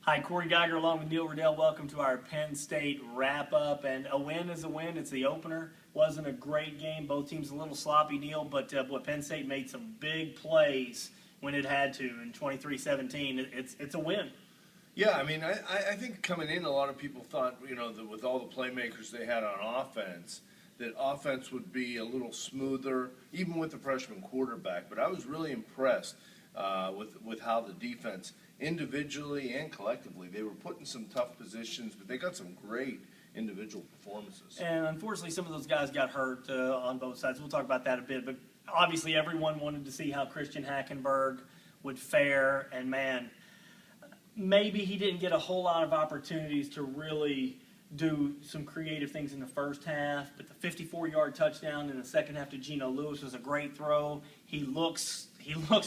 Hi, Corey Geiger along with Neil Rudel. Welcome to our Penn State wrap-up. And a win is a win. It's the opener. Wasn't a great game. Both teams a little sloppy, Neil, but Penn State made some big plays when it had to in 23-17. It's a win. Yeah, I mean, I think coming in, a lot of people thought, that with all the playmakers they had on offense, that offense would be a little smoother, even with the freshman quarterback. But I was really impressed with how the defense, individually and collectively, they were put in some tough positions, but they got some great individual performances. And unfortunately, some of those guys got hurt on both sides. We'll talk about that a bit. But obviously, everyone wanted to see how Christian Hackenberg would fare. And, man, maybe he didn't get a whole lot of opportunities to really do some creative things in the first half, but the 54-yard touchdown in the second half to Geno Lewis was a great throw. He looks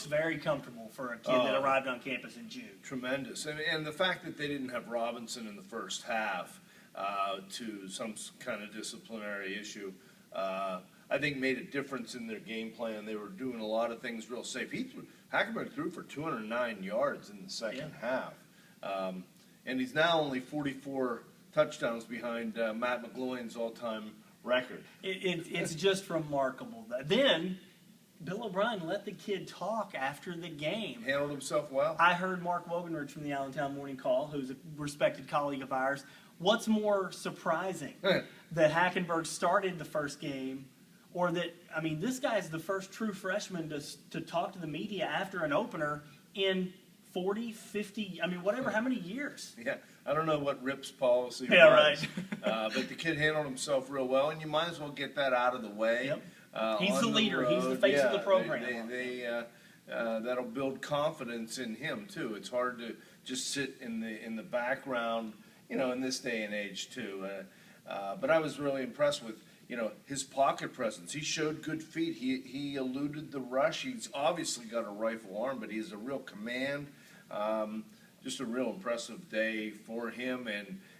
very comfortable for a kid that arrived on campus in June. Tremendous. And the fact that they didn't have Robinson in the first half to some kind of disciplinary issue, I think made a difference in their game plan. They were doing a lot of things real safe. Hackenberg threw for 209 yards in the second half. And he's now only 44 touchdowns behind Matt McGloin's all-time record. It's just remarkable. Then Bill O'Brien let the kid talk after the game. Handled himself well. I heard Mark Wogenrich from the Allentown Morning Call, who's a respected colleague of ours. What's more surprising, that Hackenberg started the first game, or that, I mean, this guy's the first true freshman to talk to the media after an opener in 40, 50, I mean, whatever, how many years? Yeah, I don't know what Rip's policy was. Yeah, right. But the kid handled himself real well, and you might as well get that out of the way. Yep. He's the leader. He's the face of the program. That'll build confidence in him, too. It's hard to just sit in the background, in this day and age, too. But I was really impressed with, his pocket presence. He showed good feet. He eluded the rush. He's obviously got a rifle arm, but he has a real command. Just a real impressive day for him.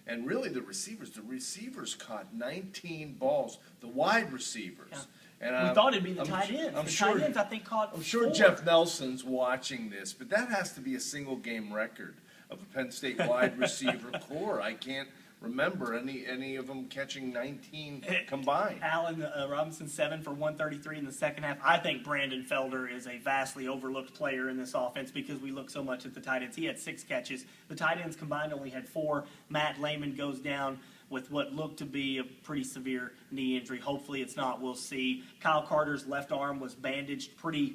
And really the receivers caught 19 balls, the wide receivers. Yeah. And we thought it'd be the tight ends. Tight ends, I think, caught I'm sure 4. Jeff Nelson's watching this, but that has to be a single-game record of a Penn State wide receiver core. I can't remember any of them catching 19 combined. Allen Robinson, 7 for 133 in the second half. I think Brandon Felder is a vastly overlooked player in this offense because we look so much at the tight ends. He had 6 catches. The tight ends combined only had 4. Matt Lehman goes down with what looked to be a pretty severe knee injury. Hopefully it's not. We'll see. Kyle Carter's left arm was bandaged pretty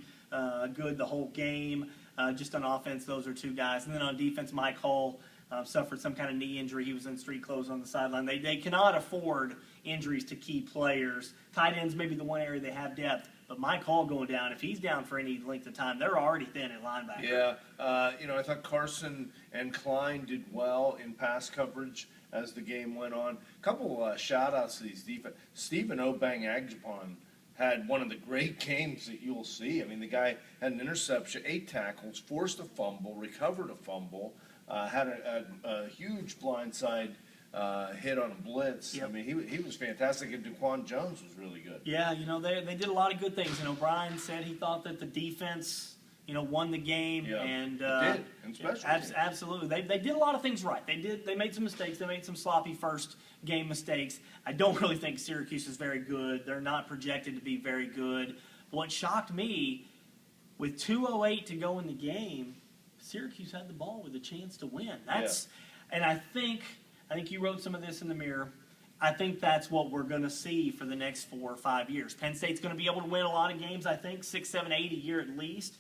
good the whole game. Just on offense, those are 2 guys. And then on defense, Mike Hull suffered some kind of knee injury. He was in street clothes on the sideline. They cannot afford injuries to key players. Tight ends may be the one area they have depth, but Mike Hall going down, if he's down for any length of time, they're already thin at linebacker. Yeah, I thought Carson and Klein did well in pass coverage as the game went on. A couple shout-outs to these defense. Stephen Obang Agjapon had one of the great games that you'll see. I mean, the guy had an interception, 8 tackles, forced a fumble, recovered a fumble, had a huge blindside hit on a blitz. Yep. I mean, he was fantastic, and Daquan Jones was really good. Yeah, they did a lot of good things. And O'Brien said he thought that the defense, won the game. Yeah, and it did, in special teams. Absolutely. They did a lot of things right. They made some mistakes. They made some sloppy first game mistakes. I don't really think Syracuse is very good. They're not projected to be very good. What shocked me, with 2:08 to go in the game, Syracuse had the ball with a chance to win. And I think you wrote some of this in the Mirror. I think that's what we're going to see for the next 4 or 5 years. Penn State's going to be able to win a lot of games, I think, 6, 7, 8 a year at least.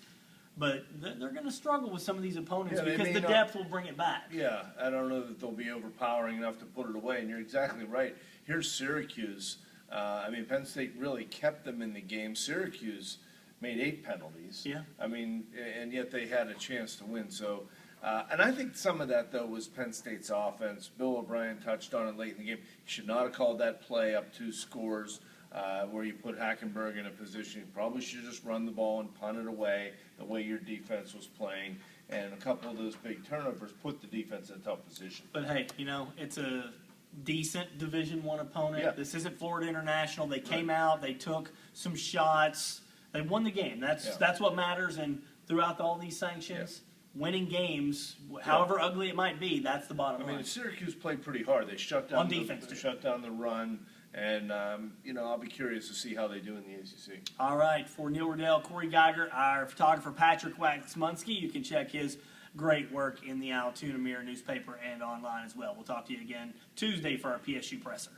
But they're going to struggle with some of these opponents because the depth will bring it back. Yeah, I don't know that they'll be overpowering enough to put it away. And you're exactly right. Here's Syracuse. Penn State really kept them in the game. Syracuse made 8 penalties. Yeah. And yet they had a chance to win. So, and I think some of that, though, was Penn State's offense. Bill O'Brien touched on it late in the game. He should not have called that play up 2 scores. Where you put Hackenberg in a position, you probably should just run the ball and punt it away the way your defense was playing. And a couple of those big turnovers put the defense in a tough position. But hey, it's a decent Division I opponent. Yeah. This isn't Florida International. They came out, they took some shots, they won the game. That's what matters. And throughout all these sanctions, winning games, however ugly it might be. That's the bottom I line. mean, Syracuse played pretty hard. They shut down On defense, too. shut down the run, and I'll be curious to see how they do in the ACC. All right, for Neil Rudel, Corey Geiger, our photographer Patrick Waxmunsky, you can check his great work in the Altoona Mirror newspaper and online as well. We'll talk to you again Tuesday for our PSU Presser.